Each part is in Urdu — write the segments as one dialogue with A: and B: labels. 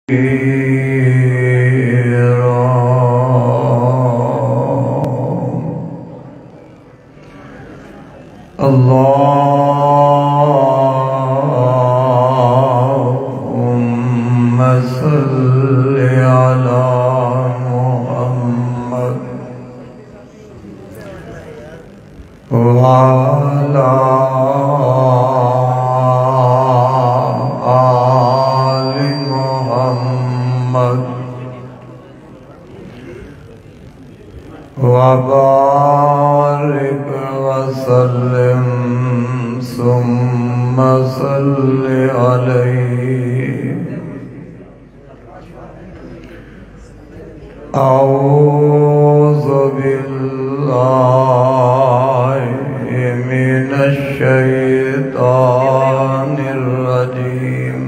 A: اللهم صل على محمد وعلى آل محمد وبارك وسلم ثم صل عليه. أعوذ بالله من الشيطان الرجيم.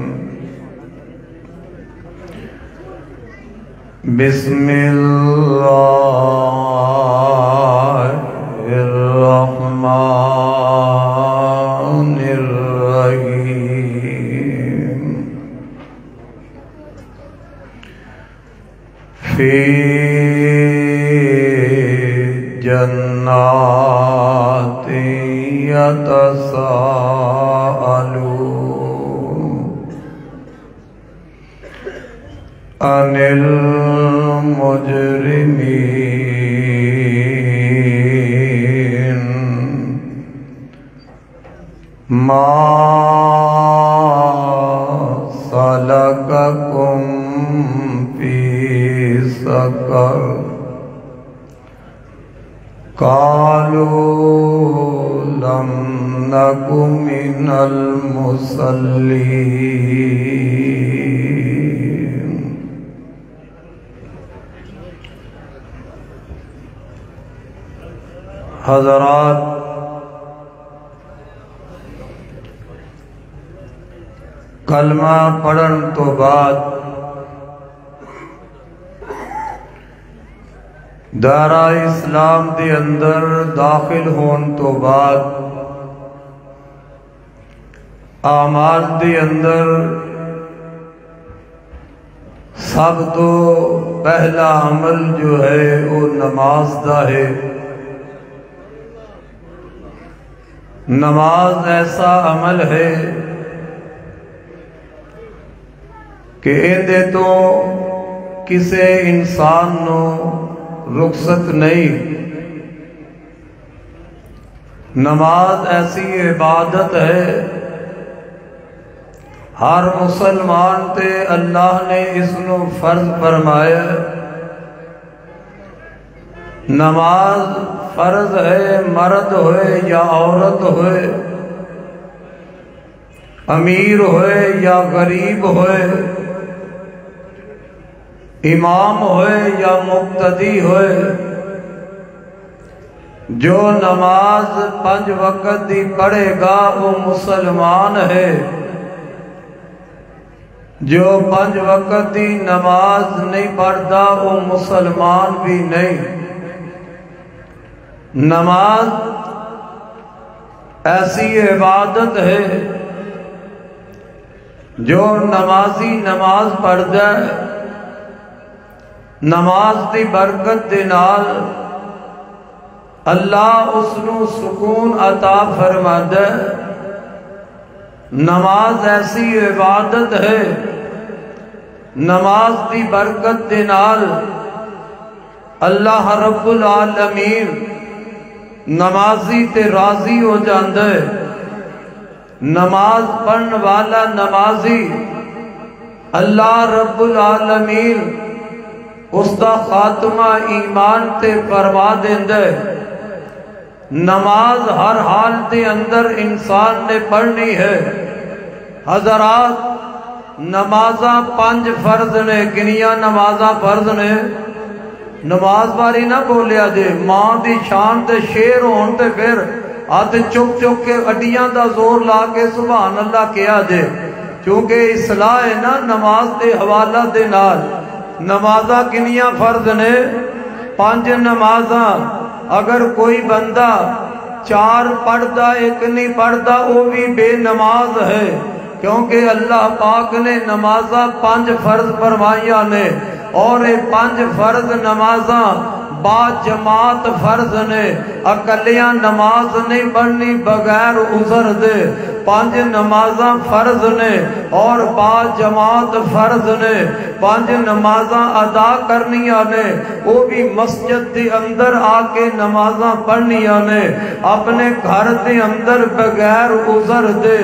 A: بسم الله الرحمن الرحيم. في جنات يتساءلون عن المجرمين ما سلككم في سقر قالوا لم نك من المصلين. حضرات، کلمہ پڑھن تو بعد دارہ اسلام دے اندر داخل ہون تو بعد اعمال دے اندر سب تو پہلا عمل جو ہے وہ نماز دا ہے. نماز ایسا عمل ہے کہ اندے تو کسے انسان نو رخصت نہیں. نماز ایسی عبادت ہے ہر مسلمان تے اللہ نے اس نو فرض فرمایا. نماز فرض ہے، مرد ہوئے یا عورت ہوئے، امیر ہوئے یا غریب ہوئے، امام ہوئے یا مقتدی ہوئے، جو نماز 5 وقت دی پڑھے گا وہ مسلمان ہے. جو 5 وقت دی نماز نہیں پڑھتا وہ مسلمان بھی نہیں. نماز ایسی عبادت ہے جو نمازی نماز پڑھتا ہے، نماز دی برکت دے نال اللہ اس نو سکون عطا فرماتا ہے. نماز ایسی عبادت ہے، نماز دی برکت دے نال اللہ رب العالمین نمازی تے راضی ہو جاندے. نماز پڑھن والا نمازی اللہ رب العالمین اس دا خاتمہ ایمان تے فرما دیندے. نماز ہر حال دے اندر انسان نے پڑھنی ہے. حضرات، نمازاں 5 فرض نے. کنیاں نمازاں فرض نے؟ نماز باری نہ بولیا جے. ماں دی شان تے شیر ہون تے پھر ہاتھ چک چک کے اڈیاں دا زور لا کے سبحان اللہ کیا جے. چونکہ اصلاح ہے نا نماز دے حوالہ دے نال. نمازاں کنیاں فرض نے؟ 5 نمازاں. اگر کوئی بندہ 4 پڑھدا 1 نہیں پڑھدا وہ بھی بے نماز ہے. کیونکہ اللہ پاک نے نمازاں 5 فرض فرمائیاں نے، اور یہ 5 فرض نمازاں با جماعت فرض نے، اکلیاں نماز نہیں پڑھنی بغیر عذر دے۔ 5 نمازاں فرض نے اور با جماعت فرض نے، 5 نمازاں ادا کرنیاں نے، وہ بھی مسجد دے اندر آ کے نمازاں پڑھنیاں نے، اپنے گھر دے اندر بغیر عذر دے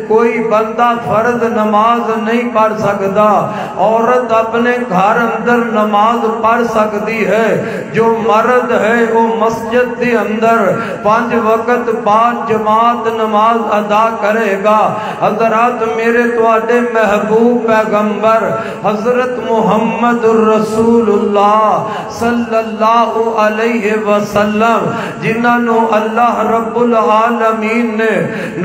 A: کوئی بندہ فرض نماز نہیں پڑھ سکتا۔ عورت اپنے گھر اندر نماز پڑھ سکتی ہے، جو مرد ہے وہ مسجد دے اندر 5 وقت بعد جماعت نماز ادا کرے گا۔ حضرات میرے تواڈے محبوب پیغمبر حضرت محمد الرسول اللہ صلی اللہ علیہ وسلم، جنہاں نو اللہ رب العالمین نے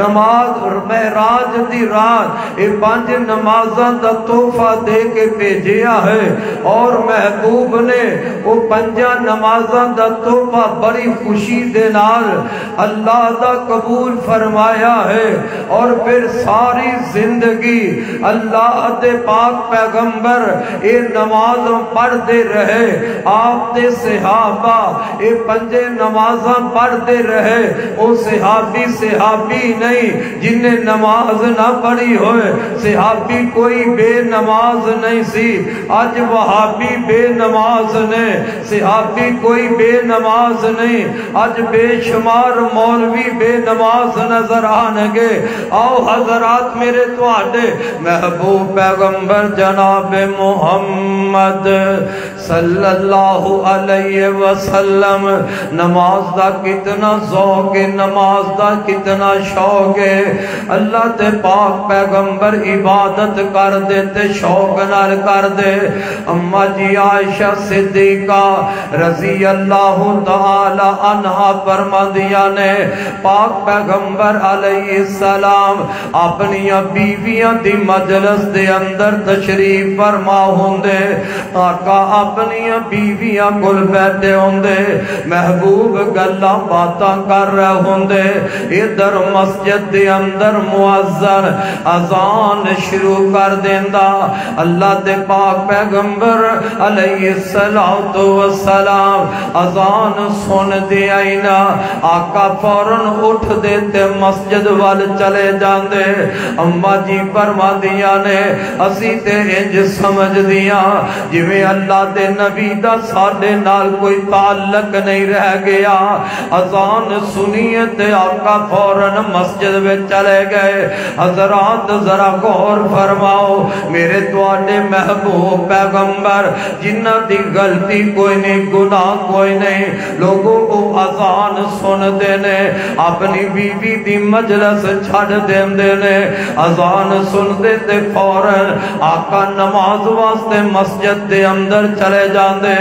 A: نماز معراج دی رات یہ 5 نمازاں دا تحفہ دے کے بھیجیا ہے، اور محبوب نے وہ 5 نمازاں دا تحفہ بڑی خوشی دے نال اللہ دا قبول فرمایا ہے، اور پھر ساری زندگی اللہ دے پاک پیغمبر اے نماز پڑھتے رہے۔ آپ دے صحابہ اے 5 نمازاں پڑھتے رہے۔ وہ صحابی نہیں جنہیں نماز نہ پڑھی ہوئے، صحابی کوئی بے نماز نہیں سی۔ آج وہابی بے نماز نے، صحابی کوئی بے نماز نہیں، آج بے شمار مولوی بے نماز نظر آنگے۔ آؤ حضرات میرے تواڈے محبوب پیغمبر جناب محمد صلی اللہ علیہ وسلم نماز دا کتنا ذوق ہے، نماز دا کتنا شوق ہے۔ اللہ تے پاک پیغمبر عبادت کر دے تے شوق نال کر دے۔ اما جی عائشہ صدیقہ رضی اللہ تعالی عنہا فرماندیاں نے پاک پیغمبر علیہ السلام اپنی بیویاں دی مجلس دے اندر تشریف فرما ہوندے، آقا اپنی بیویاں کول بیٹھے ہوندے، محبوب گلاں باتاں کر رہے ہوندے، ادھر مسجد دے اندر مؤذن اذان شروع کر دیندا۔ اللہ دے پاک پیغمبر علیہ السلام اذان سن دے آئینا، آقا فوراً اٹھ دیتے مسجد وال چلے جاندے۔ اما جی فرما دیا نے اسی تے انج سمجھ دیا جویں اللہ دے نبی دا ساڈے نال کوئی تعلق نہیں رہ گیا۔ اذان سنیے تے آقا فوراً مسجد میں چلے گئے۔ حضرات ذرا غور فرماؤ، میرے تواڈے محبوب پیغمبر جنہ دی غلطی کوئی نہیں، گناہ کوئی نہیں، لوگوں کو اذان سن دے نے اپنی بیوی دی مجلس چھڑ دے نے، اذان سن دے تے فوراً آقا نماز واسطے مسجد دے اندر چلے جاندے۔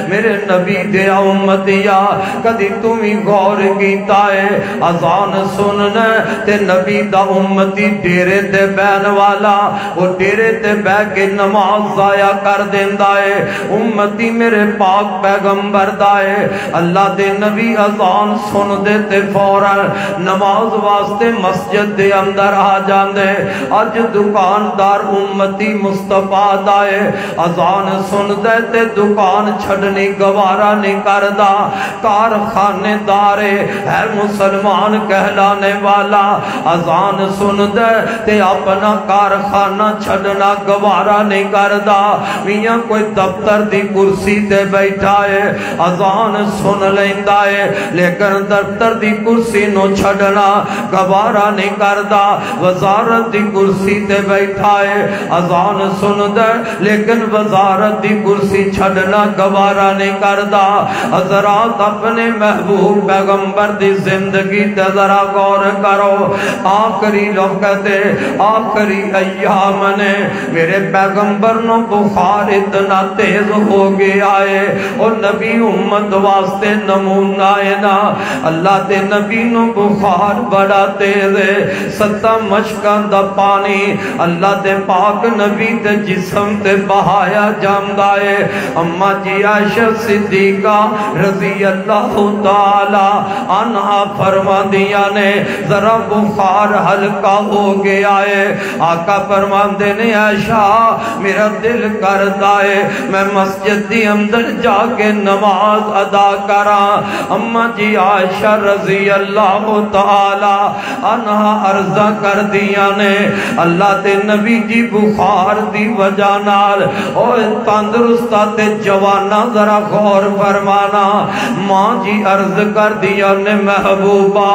A: میرے نبی دے امتیا کدی تمہیں غور کیتا ہے اذان سننا تے نبی دا امتی ڈیرے تے بہن والا وہ ڈیرے تے بہ کے نماز ضائع کر دیندا ہے؟ امتی میرے پاک پیغمبر دا ہے، اللہ دے نبی اذان سن دے تے فوراً نماز واسطے مسجد دے اندر آ جاندے۔ اج دکاندار امتی مصطفیٰ دا ہے، اذان سن دے تے دکان چھڑنی گوارا نہیں کردا، کارخانے دارے ہے مسلمان کہلانے والا، اذان سن دے تے اپنا کارخانہ چھڑنا گوارا نہیں کردا۔ میاں کوئی دفتر دی کرسی تے بیٹھا ہے، اذان سن لیندا ہے لیکن دفتر دی کرسی نو چھڑنا گوارا نہیں کردا۔ وزارت دی کرسی تے بیٹھا ہے، اذان سن دے لیکن وزارت دی کرسی چھڑنا گوارا نہیں کردا۔ حضرات اپنے محبوب پیغمبر دی زندگی تے ذرا غور کرو۔ آخری وقت آخری ایام نے میرے پیغمبر نو بخار اتنا تیز ہو گیا ہے، اور نبی امت واسطے نمونہ ہے نا، اللہ دے نبی نو بخار بڑا تیز ہے، 7 مشکاں دا پانی اللہ دے پاک نبی دے جسم تے بہایا جاندا ہے۔ اما جی عائشہ صدیقہ رضی اللہ تعالی عنہا فرماندیاں نے ذرا بخار ہلکا ہو گیا ہے، آقا فرماندے نے عائشہ میرا دل کردا ہے میں مسجد دی اندر جا کے نماز ادا کراں۔ اما جی عائشہ رضی اللہ تعالی عنہا عرضہ کر دیا نے اللہ دے نبی جی بخار دی وجہ نال اور تندرستہ تے جوانا ذرا غور فرمانا۔ ماں جی عرض کر دیا نے محبوبہ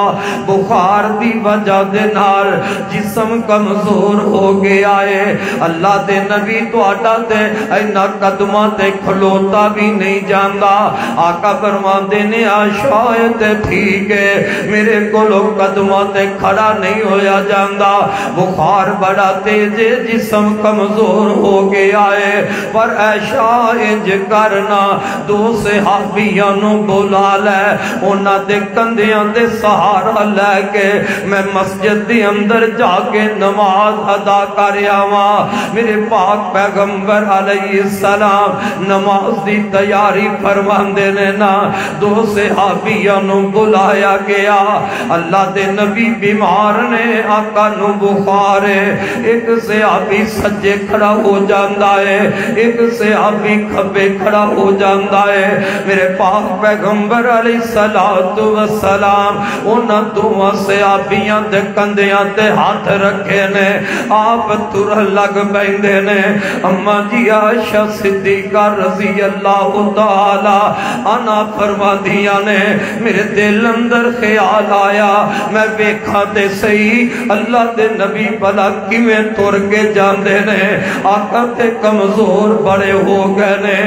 A: بخار دی وجہ دے نال جسم کمزور ہو گیا ہے، اللہ دے نبی تو آٹا تے اینا قدمہ تے کھلوتا بھی نہیں جاندا۔ آقا فرماندے نے شاید ٹھیک ہے میرے کو لوگ قدمہ تے کھڑا نہیں ہویا جاندا، بخار بڑا تیز ہے جسم کمزور ہو گیا ہے، پر اے شاید کرنا 2 صحابیاں نو بلا لے انہاں دے کندھیاں دے سہارا لے کے میں مسجد دے اندر جا کے نماز ادا کر آواں۔ میرے پاک پیغمبر علیہ السلام نماز دی تیاری فرماندے نے نا 2 صحابیاں نو بلایا گیا، اللہ دے نبی بیمار نے آقا نو بخار ہے، ایک صحابی سجے کھڑا ہو جاندا ہے، ایک صحابی کھبے کھڑا ہو جاندا ہے۔ میرے پاک پیغمبر علیہ السلام انہاں دوواں صحابیاں دے کندھیاں تے ہاتھ رکھے نے، آپ تر لگ پیندے نے۔ اما جی عائشہ صدیقہ رضی اللہ تعالی عنہا فرماندیاں نے میرے دل اندر خیال آیا میں ویکھاں تے صحیح اللہ دے نبی بھلا کیویں تر کے جاندے نے، آقا تے کمزور بڑے ہو گئے نے،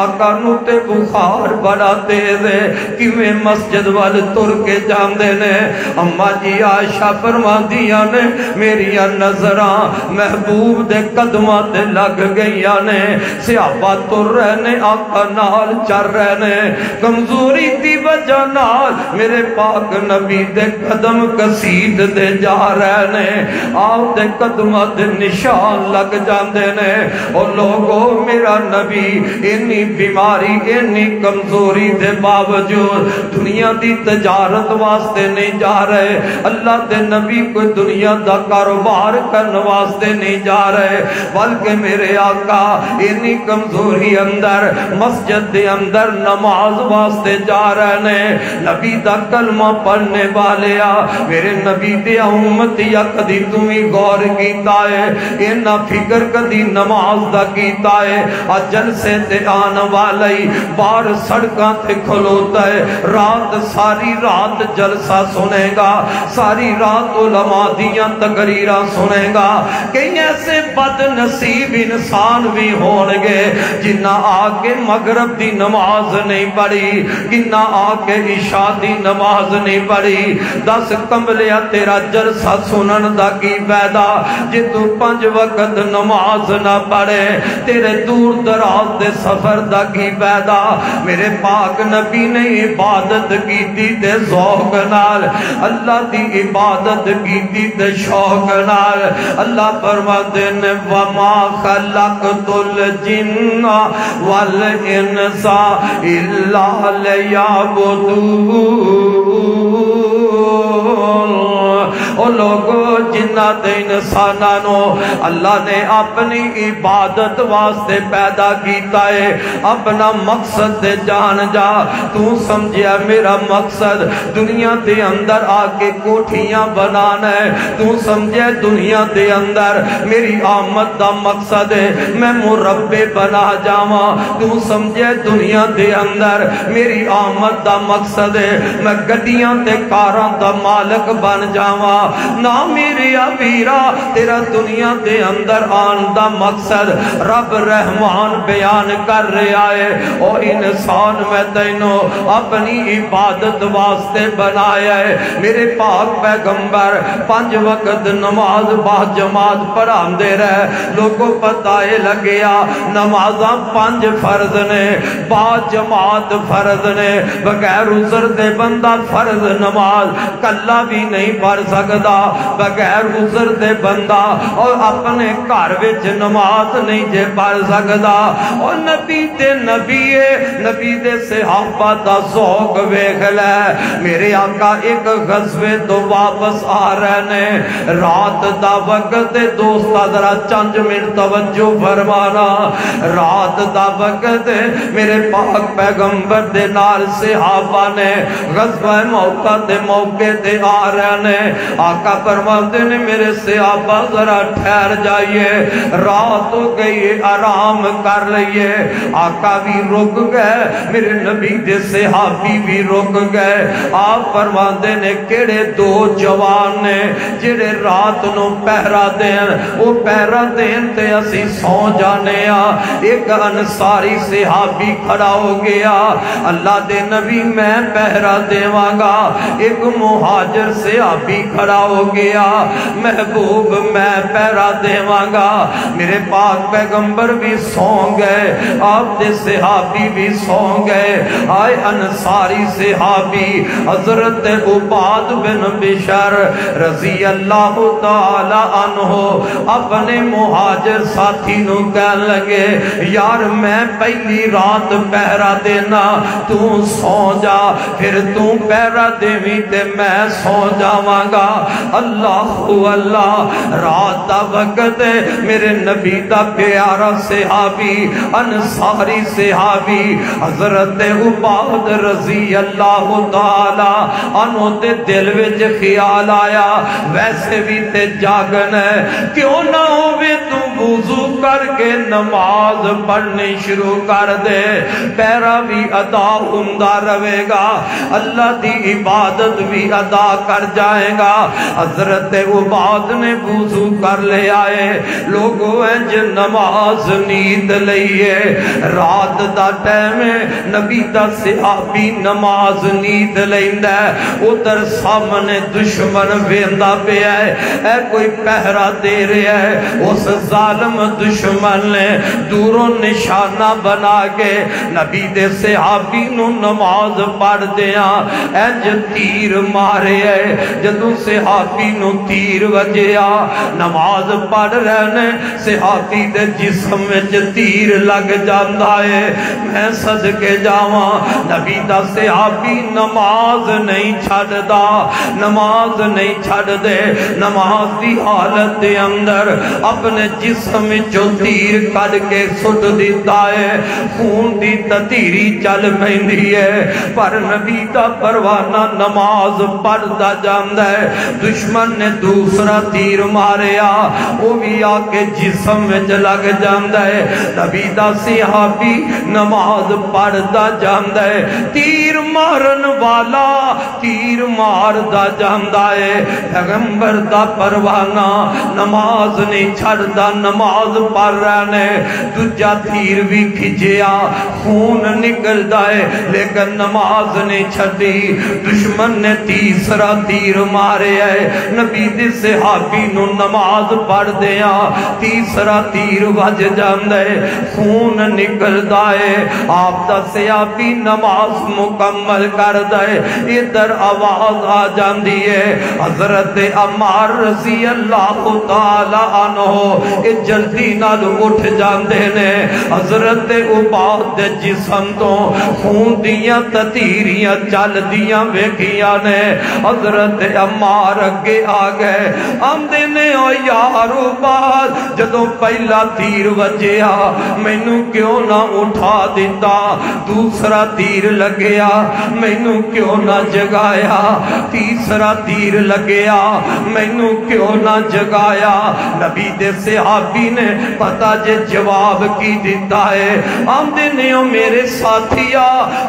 A: آقا نو تے بخار بڑا تیز ہے کیویں مسجد وال تر کے جاندے نے۔ اما جی عائشہ فرماندیاں نے میریاں نظراں محبوب دے قدماں تے لگ گئیاں نے، صحابہ تر رہے نے آقا نال چل رہے نے، کمزوری دی وجہ نال میرے پاک نبی دے قدم کسید دے جا رہے نے، آپ دے قدماں دے نشان لگ جاندے نے۔ اور لوگوں میرا نبی انی بیماری انی کمزوری دے باوجود دنیا دی تجارت واسطے نہیں جا رہے، اللہ دے نبی کوئی دنیا دا کاروبار کرنے واسطے نہیں جا رہے، بلکہ میرے آقا انی کمزوری اندر مسجد دے اندر نماز واسطے جا رہے نے۔ نبی دا کلمہ پڑھنے والیا میرے نبی دے امتی کدی تمہیں غور کیتا ہے، اینا فکر کدی نماز دا کیتا ہے، جلسے تے آن والی بار سڑکاں تے کھلوتا ہے، رات ساری رات جلسہ سنے گا، ساری رات علماء دیاں تقریراں سنے گا۔ کئی ایسے بد نصیب انسان بھی ہونگے جنہ آکے مغرب دی نماز نہیں پڑھی، جنہ آکے عشاء دی نماز نہیں پڑھی، 10 کمبلیا تیرا جلسہ سنن دا کی فائدہ جے تو 5 وقت نماز نہ پڑھے، تیرے دور دراز دے سفر دا کی فائدہ۔ میرے پاک نبی نے عبادت کی دی تے ذوق نال، اللہ دی عبادت کی دی تے شوق نال، اللہ فرماتے نے وما خلقت الجن والانس الا لیعبدون۔ او لوگو جنہ دے انسانانو اللہ نے اپنی عبادت واسطے پیدا کیتا ہے، اپنا مقصد دے جان جا، تو سمجھیا میرا مقصد دنیا دے اندر آکے کوٹھیاں بنانا ہے، تو سمجھے دنیا دے اندر میری آمد دا مقصد ہے میں مربع بنا جاواں، تو سمجھے دنیا دے اندر میری آمد دا مقصد ہے میں گڈیاں تے کاراں دا مالک بن جاواں، نہ میرے ابیرا تیرا دنیا دے اندر آن دا مقصد رب رحمان بیان کر رہا ہے۔ او انسان میں تینوں اپنی عبادت واسطے بنایا ہے، میرے پاک پیغمبر 5 وقت نماز با جماعت پڑھان دے رہے، لوگوں پتہ لگیا نمازاں 5 فرض نے، با جماعت فرض نے، بغیر عذر دے بندہ فرض نماز کلا بھی نہیں پڑھ سکتا، سکدا بغیر عذر دے بندہ اور اپنے گھر وچ نماز نہیں جے پڑھ سکدا اور نبی تے نبی نبی دے صحابہ دا ذوق ویکھ لے میرے آقا ایک غزوے تو واپس آ رہے نے رات دا وقت دوستا ذرا چند منٹ توجہ فرمانا رات دا وقت میرے پاک پیغمبر دے نال صحابہ نے غزوہ موقع دے موقع دے آ رہے نے آقا فرماتے نے میرے صحابہ ذرا ٹھہر جائیے رات ہو گئی آرام کر لئیے آقا بھی رک گئے میرے نبی دے صحابی بھی رک گئے آپ فرماتے نے کیڑے دو جوان نے جڑے رات نو پہرا دین وہ پہرا دین تے اسی سو جانے ایک انصاری صحابی کھڑا ہو گیا اللہ دے نبی میں پہرا دیواں گا ایک مہاجر صحابی کھڑا ہو گیا محبوب میں پہرا دیواں گا میرے پاک پیغمبر بھی سو گئے آپ دے صحابی بھی سو گئے آئے انصاری صحابی حضرت عباد بن بشر رضی اللہ تعالی عنہ اپنے مہاجر ساتھی نو کہن لگے یار میں پہلی رات پہرا دینا تو سو جا پھر تو پہرا دیویں تے میں سو جاواں گا اللہ اللہ رات دا وقت میرے نبی دا پیارا صحابی انصاری صحابی حضرت عباد رضی اللہ تعالی عنہ دے دل وچ خیال آیا ویسے بھی تے جاگن ہے کیوں نہ ہوئے تو وضو کر کے نماز پڑھنی شروع کر دے پیرا بھی ادا ہوندا رہے گا اللہ دی عبادت بھی ادا کر جائے گا حضرت عباد نے وضو کر لے آئے لوگوں انج نماز نیند لئیے رات دا ٹائم نبی دا صحابی نماز نیند لیندا ہے ادھر سامنے دشمن ویندا پیا ہے اے کوئی پہرا دے رہا ہے اس ظالم دشمن نے دوروں نشانہ بنا کے نبی دے صحابی نو نماز پڑھ دیاں انج تیر مارے ہے جدوں صحابی نو تیر وجیا نماز پڑھ رہنے صحابی دے جسم وچ تیر لگ جاندا ہے میں صدقے جاواں نبی دا صحابی نماز نہیں چھڑدا نماز نہیں چھڑ دے نماز دی حالت دے اندر اپنے جسم وچوں تیر کڈ کے سٹ دیتا ہے خون دی تتیری چل پیندی ہے پر نبی دا پروانہ نماز پڑھدا جاندا ہے دشمن نے دوسرا تیر ماریا وہ بھی آ کے جسم وچ لگ جاندا ہے نبی دا صحابی نماز پڑھدا جاندا ہے تیر مارن والا تیر ماردا جاندا ہے پیغمبر دا پروانہ نماز نہیں چھڑدا نماز پڑھ رہا نے دوجا تیر بھی کھچیا خون نکلدا ہے لیکن نماز نہیں چھڑی دشمن نے تیسرا تیر مارے ہے نبی دے صحابی نو نماز پڑھ دیا تیسرا تیر وج جاندا ہے خون نکلدا ہے آپ دا صحابی نماز مکمل کردا ہے ادھر آواز آ جاندی ہے حضرت عمار رضی اللہ تعالی عنہ جلدی نال اٹھ جاندے نے حضرت عباد دے جسم تو خون دیاں تتیریاں چل دیاں ویکھیاں نے حضرت عمار اگے آ گئے آندے نے او یار عباد جدوں پہلا تیر وجیا مینوں کیوں نہ اٹھا دیتا دوسرا تیر لگیا مینوں کیوں نہ جگایا تیسرا تیر لگیا مینوں کیوں نہ جگایا نبی دے صحابی نے پتا جے جواب کی دیتا ہے آمدے نے او میرے ساتھیا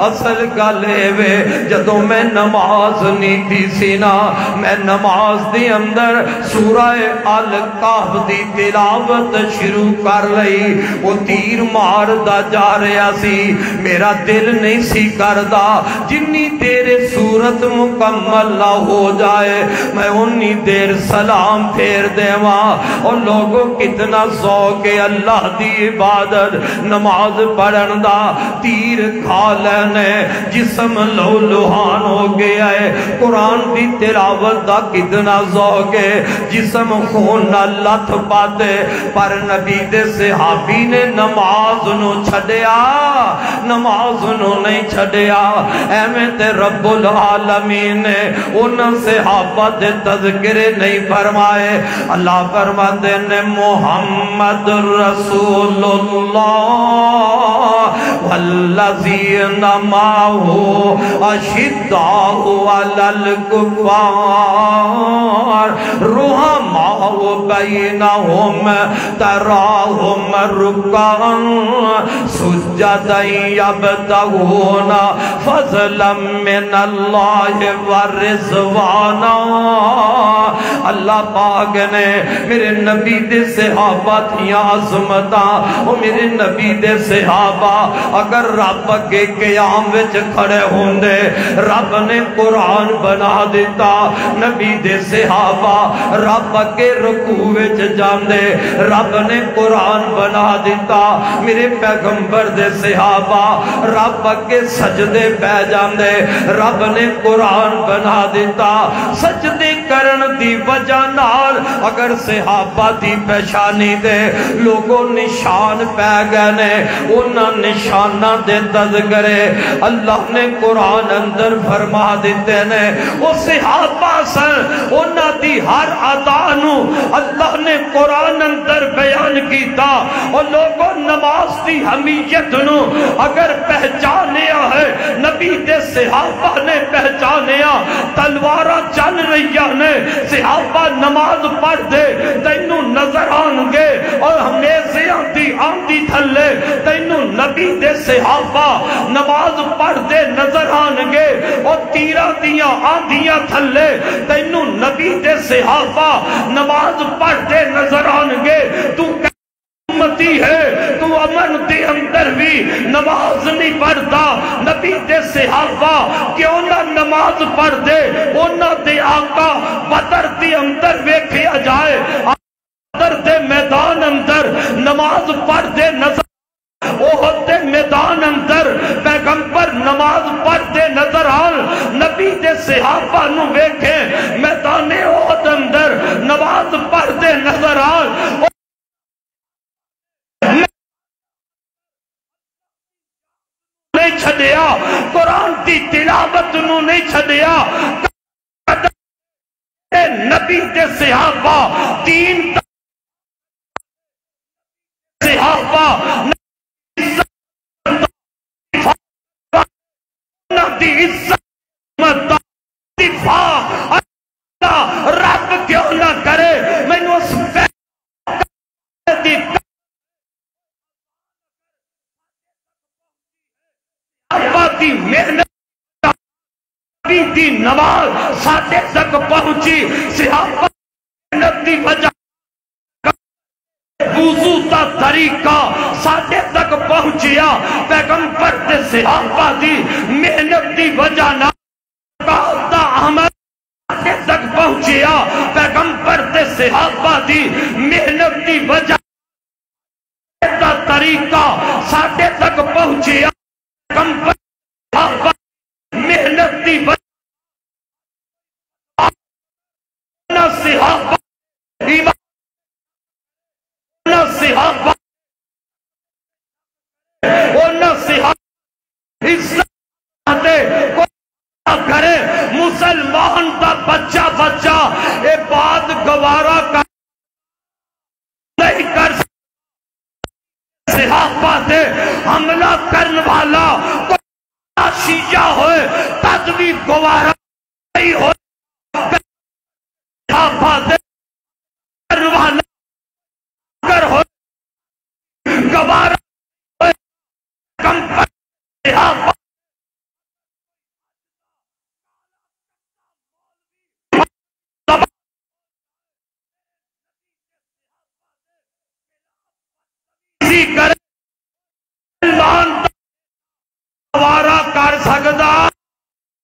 A: اصل گل وے جدوں میں نماز نہیں دی سینا میں نماز دے اندر سورہ الکہف دی تلاوت شروع کر لئی وہ تیر مار دا جا رہا سی میرا دل نہیں سی کردا جنی تیرے صورت مکمل نہ ہو جائے میں انی دیر سلام پھیر دیواں اور لوگوں کتنا ذوق ہے اللہ دی عبادت نماز پڑھن دا تیر کھا لینے جسم لو لوہان ہو گیا ہے قرآن دی تلاوت دا اللہ کتنا ذوق ہے، جسم خون نہ لتھ پاتے، پر نبی دے صحابی نے نماز نو چھڈیا، نماز نو نہیں چھڈیا۔ ایویں تے رب العالمین نے انہاں صحابہ دے تذکرے نہیں فرمائے۔ اللہ فرماتے ہیں محمد رسول اللہ والذین معہ اشداء علی الکفار رحماء بینہم تراہم رکعا سجدا یبتغون فضلا من اللہ ورضوانا۔ اللہ پاک نے میرے نبی دے صحابہ تھیاں عظمتاں، او میرے نبی دے صحابہ اگر رب کے قیام وچ کھڑے ہوندے، رب نے قرآن بنا دیتا، نبی دے صحابہ رب کے رکوع وچ جاندے، رب نے قرآن بنا دیتا، میرے پیغمبر دے صحابہ رب کے سجدے پہ جاندے، رب نے قرآن بنا دیتا۔ سجدے کرن دی وجہ نال اگر صحابہ دی پیشانی دے لوگوں نشان پہ گئے نے، انہاں نشانہ دے تذکرے اللہ نے قرآن اندر فرما دیتے نے۔ وہ صحابہ سن، انہاں دی ہر عطانو اللہ نے قرآن اندر بیان کیتا، اور لوگوں نماز دی حمیت نو اگر پہچانیا ہے، نبی دے صحابہ نے پہچانیا، تلوارہ چل رہی نے، صحابہ نماز پڑھ دے تینوں نظر آن گے، اور ہمیشہ آندی تھلے تینوں نبی دے صحابہ نماز پڑھ دے نظر آن گے، اور تیرہ دیاں آندیاں تھلے تینوں نبی دے صحابہ نماز پڑھ دے نظر آن گے۔ تو امتی ہے، تو امن دے اندر بھی نماز نہیں پڑھتا، نبی دے صحابہ کیوں نہ نماز پڑھ دے، انہاں دے آقا بدر دے اندر ویکھیا جائے، بدر دے میدان اندر نماز پڑھ دے نظر، احد دے میدان اندر پیغمبر نماز پڑھ دے نظر آن، نبی دے صحابہ نو ویکھیں میدان احد اندر نماز پڑھ دے نظر آن، نہیں چھڑیا، قرآن دی تلاوت نو نہیں چھڑیا، نبی دے صحابہ دین صحابہ دی عزت دفاع اللہ رب کیوں نہ کرے، میں نے اس دی دی محنت دی نماز ساٹھے تک پہنچی، صحابہ محنت دی وجہ وضو تا طریقہ ساٹھے تک پہنچیا، پیغمبر دے صحابہ دی محنت دی وجہ نہ دا عمل ساٹھے تک پہنچیا، پیغمبر دے صحابہ دی محنت دی وجہ دا طریقہ ساٹھے تک پہنچیا، پیغمبر صحابہ محنت دی وجہ صحابہ ایمان صحابہ انہاں صحابہ عزت دے کوئی کرے، مسلمان دا بچہ بچہ اے بات گوارا کر نہیں کر صحابہ دے حملہ کرن والا کوئی شیعہ ہوئے تد بھی گوارا نہیں ہوئے، صحابہ دے کرن والا گوارا ہوئے کم پر صحابہ گوارا کر سکتا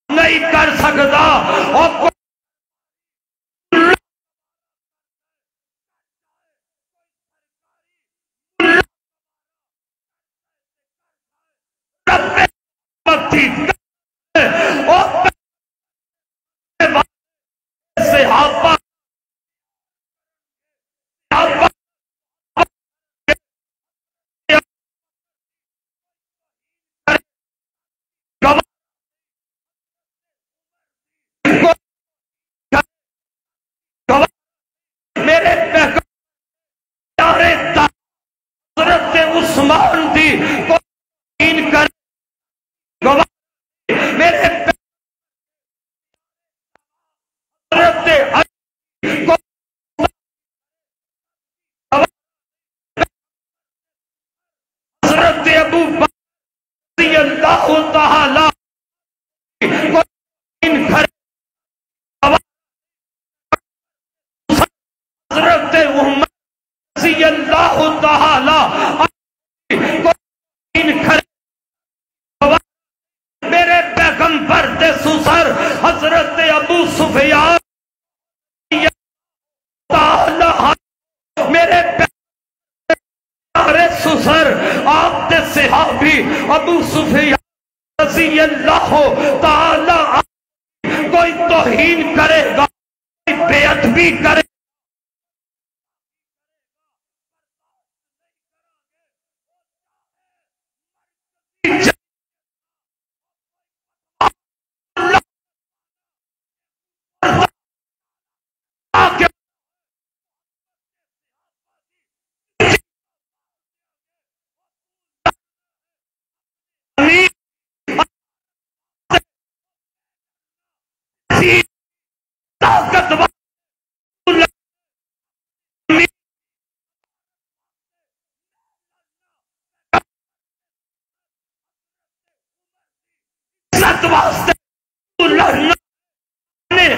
A: نہیں کر سکتا، اور تعالی حضرت محمد رضی اللہ تعالی میرے پیغمبر دے سسر حضرت ابو سفیان میرے پیارے سسر آپ دے صحابی ابو سفیان رضی اللہ تعالی کوئی توہین کرے گا کوئی بے ادبی کرے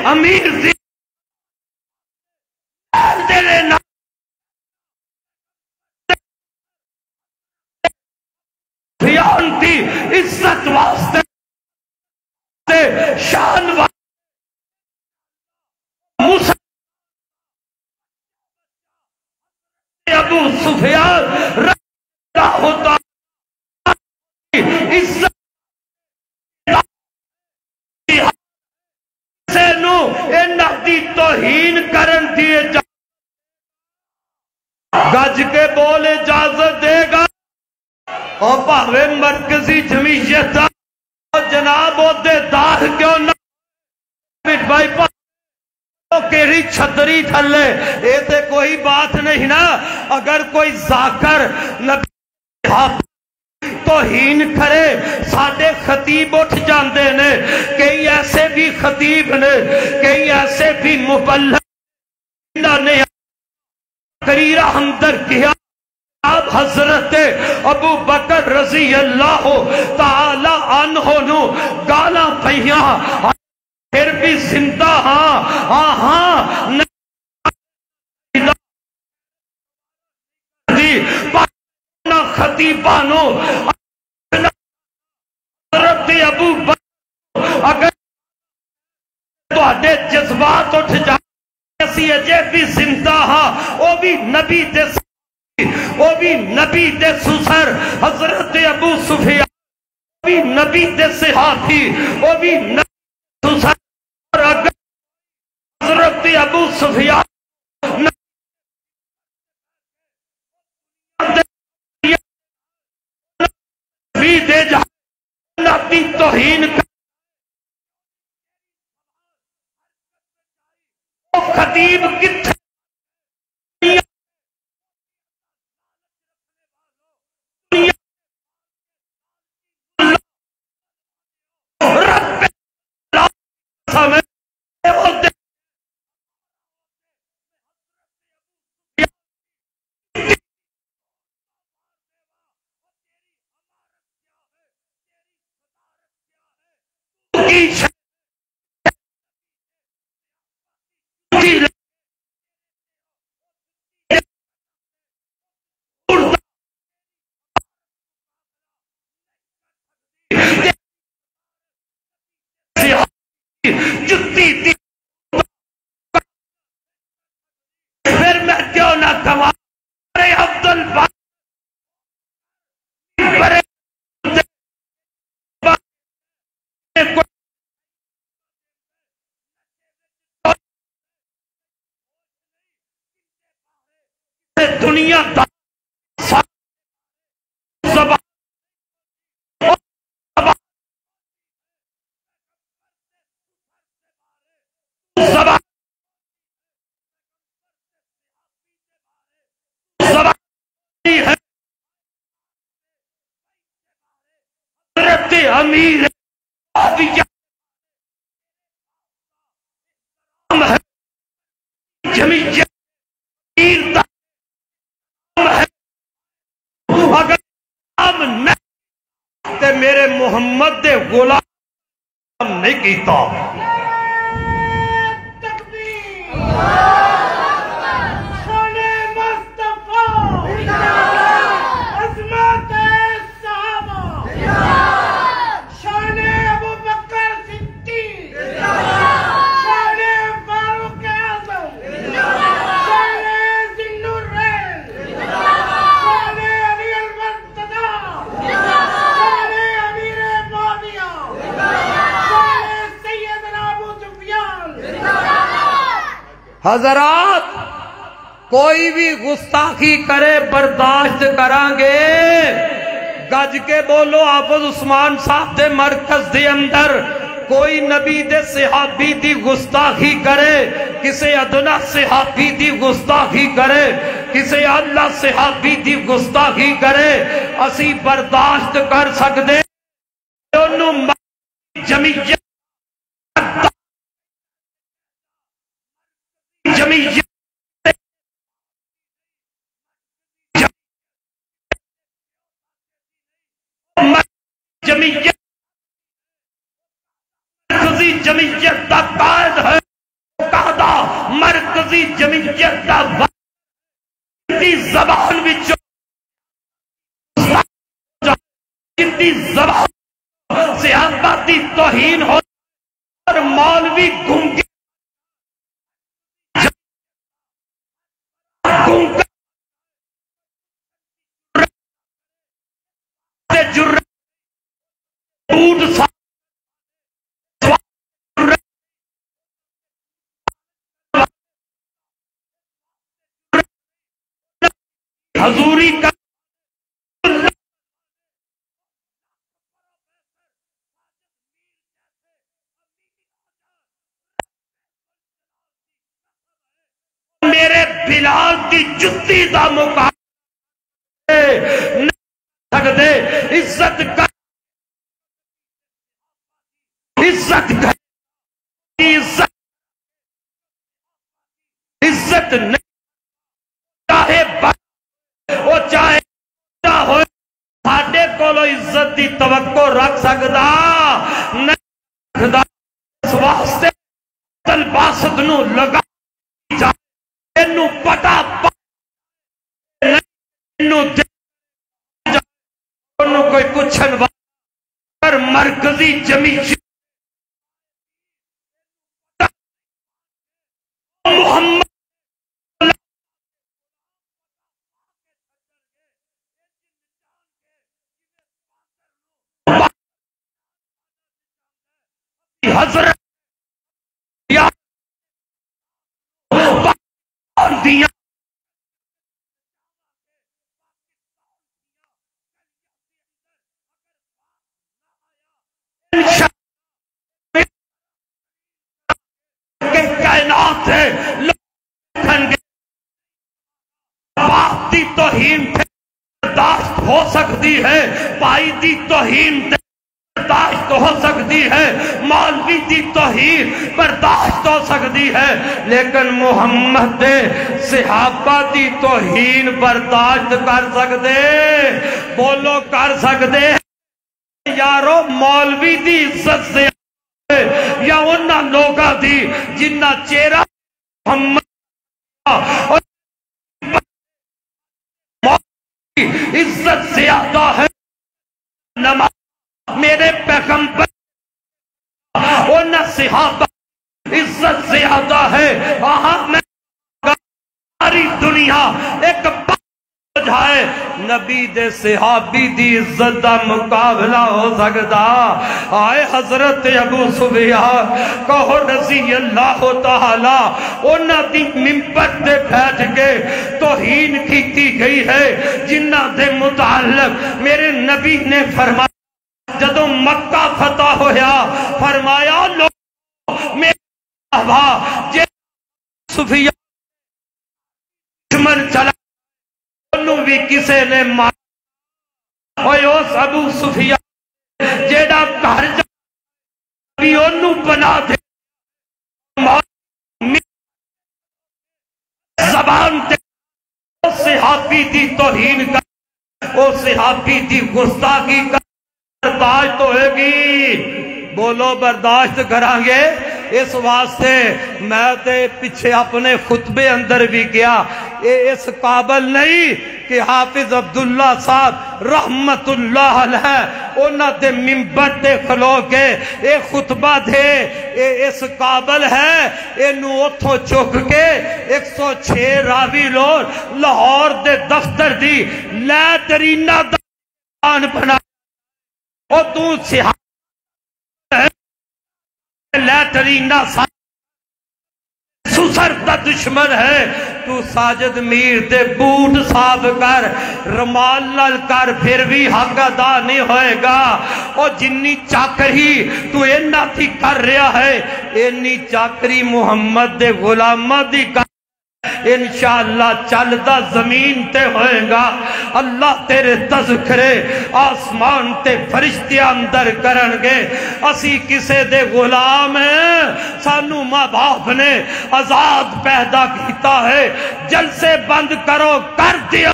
A: امیر تھی عزت واسطے شان ابو سفیان رضی اللہ تعالی عزت دی توہین کرن دیے جا گج کے بول اجازت دے گا اور پاوے مرکزی جمعیت جناب عہدیدار کیوں نہ بھائی کیڑی چھتری تھلے اے تے کوئی بات نہیں نا اگر کوئی ذاکر نبی توہین کرے ساڑھے خطیب اٹھ جاندے نے کئی ایسے بھی خطیب نے کئی ایسے بھی مبلغ نے قریرہ ہمدر کیا اب حضرت ابو بکر رضی اللہ تعالی عنہ نو گالا پہیاں پھر بھی زندہ ہاں خطیبانو حضرت ابو بکر اگر تو آدھے جذبات اٹھ جائے ایسی اجے بھی زندہ وہ بھی نبی دے سسر حضرت ابو سفیان وہ بھی نبی دے صحابی وہ بھی نبی دے سسر اور اگر حضرت ابو سفیان دے جا نبی توہین خطیب کتنے پھر میں کیوں نہ کہا عبد الباری دنیا امیر جمعیت اگر ہم میرے محمد دے غلام نہیں کیتا. حضرات کوئی بھی گستاخی کرے برداشت کرانگے. گج کے بولو حافظ عثمان صاحب دے مرکز دے اندر کوئی نبی دے صحابی دی گستاخی کرے, کسے ادنا صحابی دی گستاخی کرے, کسے اللہ صحابی دی گستاخی کرے, اسی برداشت کر سکتے. انہوں جمعیت مرکزی جمعیت دا قائد ہے, کہدا مرکزی جمعیت دا وقتی زبان وچوں جنتی زبان صحاباتی توہین ہو اور مولوی گھنگے حضوری کا میرے بلال کی جتی دا مقابلے نہ سکتے. عزت کا عزت عزت نہیں چاہے وہ چاہے نہ ہو ساڈے کولو عزت دی توقع رکھ سکدا نہیں رکھدا. اس واسطے تلباست نو لگا انو پٹا انو انو کوئی پوچھن پر مرکزی جمعیت محمد حضرت یا دیا کائنات ہے باپ دی توہین برداشت ہو سکتی ہے, بھائی دی توہین برداشت ہو سکتی ہے, مولوی دی توہین برداشت ہو سکتی ہے, لیکن محمد دے صحابہ دی توہین برداشت کر سکتے. بولو کر سکتے یارو مولوی دی عزت سے یا انہاں لوگاں دی جنہ چہرہ محمد اور عزت زیادہ ہے. نماز میرے پیغمبر انہاں صحابہ عزت زیادہ ہے. میں ساری دنیا ایک جائے نبی دے صحابی دی عزت دا مقابلہ ہو سکتا. آئے حضرت ابو سفیان کہو رضی اللہ تعالی انہاں دی منبر دے بیٹھ کے توہین کیتی گئی ہے جنہ دے متعلق میرے نبی نے فرمایا جدوں مکہ فتح ہویا فرمایا لوگ میرے صحابہ جے سفیان دشمن چلا انہوں بھی کسے نے مارا اوہ اس ابو سفیان جیڑا گھر جا بھی انہوں بنا دے زبان تے اس صحابی دی توہین کر اس صحابی دی گستاخی کر برداشت ہوئے گی، بولو برداشت کرانگے۔ اس واسطے میں تے پیچھے اپنے خطبے اندر بھی کیا، اس قابل نہیں کہ حافظ عبداللہ صاحب رحمت اللہ علیہ انہاں دے منبر تے کھلو کے اے خطبہ دے، اس قابل ہے انہوں اتھو چک کے 106 راوی لوگ لاہور دے دفتر دی لیٹرینہ دان بنا او تو سہا لیٹرینہ سسر دا دشمن ہے، تو ساجد میر دے بوٹ صاف کر، رمال لال کر، پھر بھی حق ادا نہیں ہوئے گا۔ اور جنی چاکری تو اینا تھی کر رہا ہے، اینی چاکری محمد دے غلامہ دی کر، انشاءاللہ چلدہ زمین تے ہوئے گا۔ اللہ تیرے تذکرے آسمان تے فرشتے اندر کرنگے، اسی کسے دے غلام ہیں، سانو ماں باپ نے آزاد پیدا کیتا ہے، جلسے بند کرو کر دیا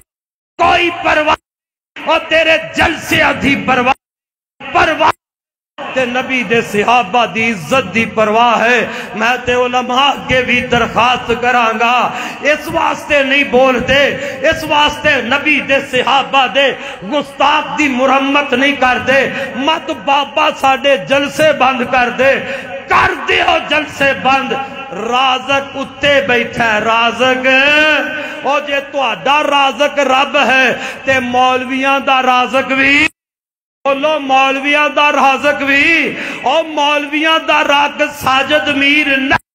A: کوئی پرواہ، اور تیرے جلسے ادھی پرواہ تے نبی دے صحابہ دی عزت دی پرواہ ہے۔ میں تے علماء کے بھی درخواست کرانگا، اس واسطے نہیں بولتے، اس واسطے نبی دے صحابہ دے گستاخ دی مرمت نہیں کرتے، مت بابا ساڑے جلسے بند کر دے ہو جلسے بند۔ رازق اتے بیٹھا ہے، رازق اور جے تو آدھا رازق رب ہے تے مولویاں دا رازق بھی، بولو مولویاں دا رازق بھی، اور مولویاں دا رازق ساجد میر نہیں،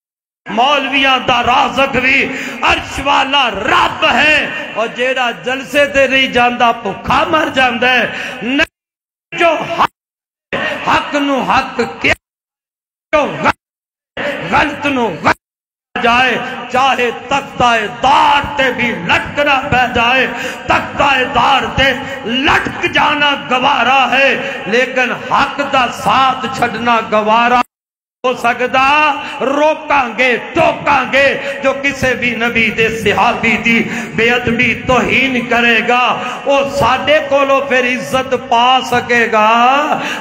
A: مولویاں دا رازق بھی عرش والا رب ہے، اور جیڑا جلسے تے نہیں جاندہ پکھا مر جاندہ ہے۔ نہیں جو حق نو حق کیا، جو غلط نو غلط جائے، چاہے تختہ دار تے بھی لٹکنا پہ جائے، تختہ دار تے لٹک جانا گوارا ہے، لیکن حق دا ساتھ چھڑنا گوارا ہو سکتا، روکانگے ٹوکانگے جو کسے بھی نبی دے صحابی دی بے ادبی توہین کرے گا، وہ ساڑے کولو پھر عزت پا سکے گا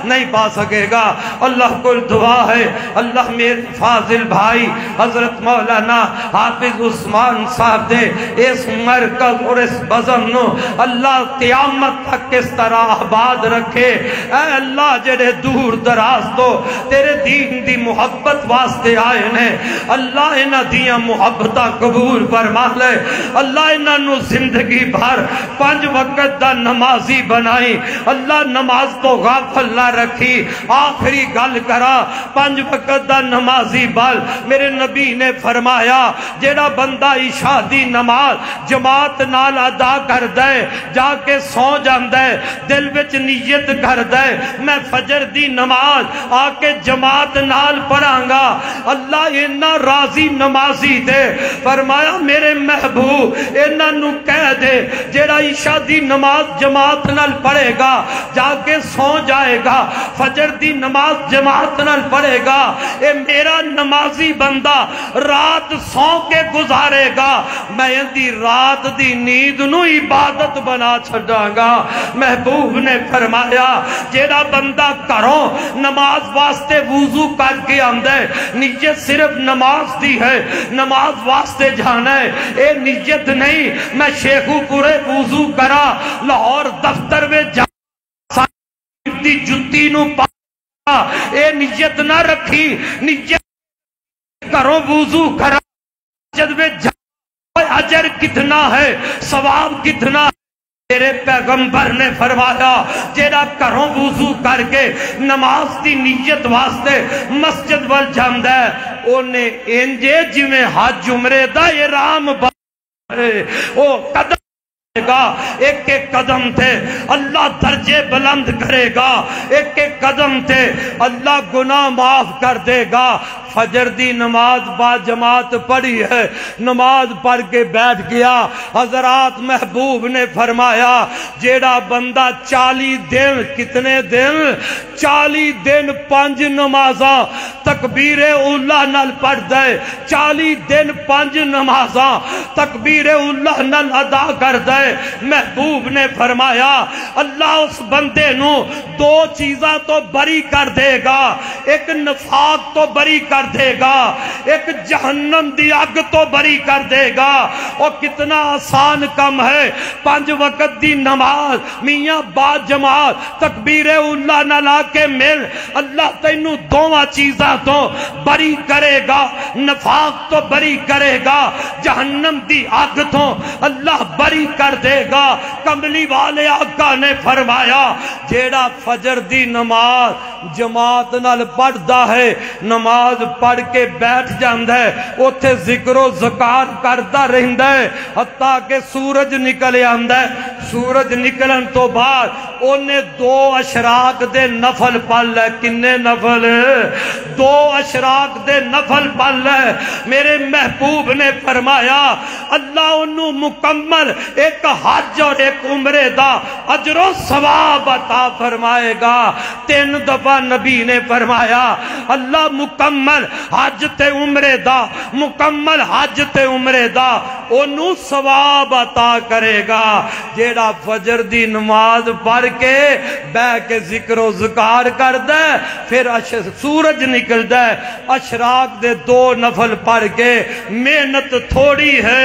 A: نہیں پا سکے گا۔ اللہ کو دعا ہے، اللہ میرے فاضل بھائی حضرت مولانا حافظ عثمان صاحب دے اس مرکز اور اس بزم نو اللہ قیامت تک اس طرح آباد رکھے۔ اے اللہ جڑے دور دراز تو تیرے دین دی محبت واسطے آئے نے، اللہ انہ دیا محبتہ قبول فرما لے، اللہ انہ نو زندگی بھر 5 وقت دا نمازی بنائی، اللہ نماز تو غافل نہ رکھی۔ آخری گل کرا، 5 وقت دا نمازی بال، میرے نبی نے فرمایا جیڑا بندہ عشاء دی نماز جماعت نال ادا کر دے، جا کے سو جاندے، دل وچ نیت کر دے میں فجر دی نماز آ کے جماعت نال پڑھانگا، اللہ انہا راضی نمازی دے۔ فرمایا میرے محبوب انہا نو کہہ دے جیڑا عشاء دی نماز جماعت نال پڑھے گا جا کے سو جائے گا، فجر دی نماز جماعت نال پڑھے گا، اے میرا نمازی بندہ رات سو کے گزارے گا، میں اندی رات دی نیند نو عبادت بنا چھڑاں گا۔ محبوب نے فرمایا جیڑا بندہ کرو نماز واسطے وضو کر کے آندے، نیت صرف نماز دی ہے، نماز واسطے جانا ہے، اے نیت نہیں میں شیخو پورے وضو کرا لاہور دفتر میں جا دی جتی نو پا، اے نیت نہ رکھی، نیت کرو وضو کرا جد میں جا، اجر کتنا ہے ثواب کتنا ہے۔ تیرے پیغمبر نے فرمایا جیڑا کروں وضو کر کے نماز دی نیت واسطے مسجد وال جاندہ ہے، انہیں انجے جو میں حج عمرے دا احرام بارے او قدم گا، ایک ایک قدم تھے اللہ درجے بلند کرے گا، ایک ایک قدم تھے اللہ گناہ معاف کر دے گا۔ فجر دی نماز با جماعت پڑھی ہے، نماز پڑھ کے بیٹھ گیا۔ حضرات محبوب نے فرمایا جیڑا بندہ 40 دن، کتنے دن؟ 40 دن 5 نمازاں تکبیر اولا نال پڑھ دے، 40 دن 5 نمازاں تکبیر اولا نال ادا کر دے، محبوب نے فرمایا اللہ اس بندے نو 2 چیزاں تو بری کر دے گا، ایک نفاق تو بری کر دے گا، ایک جہنم دی اگ تو بری کر دے گا۔ اور کتنا آسان کم ہے، 5 وقت دی نماز میاں با جماعت تکبیر اولا نہ لا کے مل، اللہ تینوں 2 چیزاں تو بری کرے گا، نفاق تو بری کرے گا، جہنم دی اگ تو اللہ بری کر دے گا۔ کملی والے آقا نے فرمایا جیڑا فجر دی نماز جماعت نال پڑھدا ہے، نماز پڑھ کے بیٹھ جاندا ہے، اوتھے ذکر و ذکار کردا رہندا ہے حتیٰ کہ سورج نکل آندا ہے۔ سورج نکلن تو بعد اونے 2 اشراق دے نفل پڑھ لے۔ کنے نفل؟ 2 اشراق دے نفل پڑھ لے۔ میرے محبوب نے فرمایا اللہ انہوں مکمل ایک حج اور ایک عمرے دا اجر و ثواب عطا فرمائے گا۔ 3 دفعہ نبی نے فرمایا اللہ مکمل حج تے عمرے دا، مکمل حج تے عمرے دا انہوں ثواب عطا کرے گا جیڑا فجر دی نماز پڑھ کے بہ کے ذکر و ذکار کر دے، پھر سورج نکل دے، اشراق دے 2 نفل پڑھ کے۔ محنت تھوڑی ہے،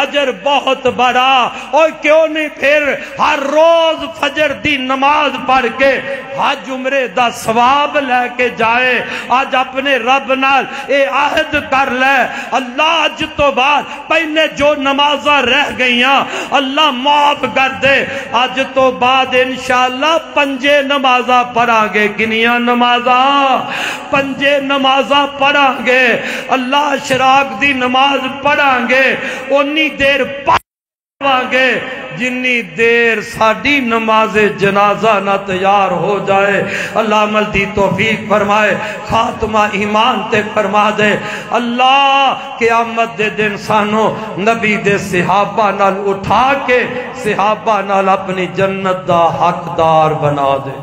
A: اجر بہت بڑا، اور کیوں نہیں پھر ہر روز فجر دی نماز پڑھ کے حج عمرے دا ثواب لے کے جائے۔ آج اپنے رب نال اے عہد کر لے اللہ اج تو بعد پہلے جو نمازاں رہ گئیاں اللہ معاف کر دے، اج تو بعد انشاءاللہ 5 نمازاں پڑھا گے۔ کنیاں نمازاں؟ 5 نمازاں پڑھا گے، اللہ اشراق دی نماز پڑھا گے، انی دیر پڑھا گے جنی دیر ساڑی نماز جنازہ نہ تیار ہو جائے۔ اللہ عمل دی توفیق فرمائے، خاتمہ ایمان تے فرما دے۔ اللہ قیامت دے دن سانو نبی دے صحابہ نال اٹھا کے صحابہ نال اپنی جنت دا حقدار بنا دے۔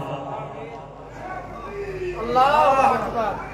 A: اللہ اکبر۔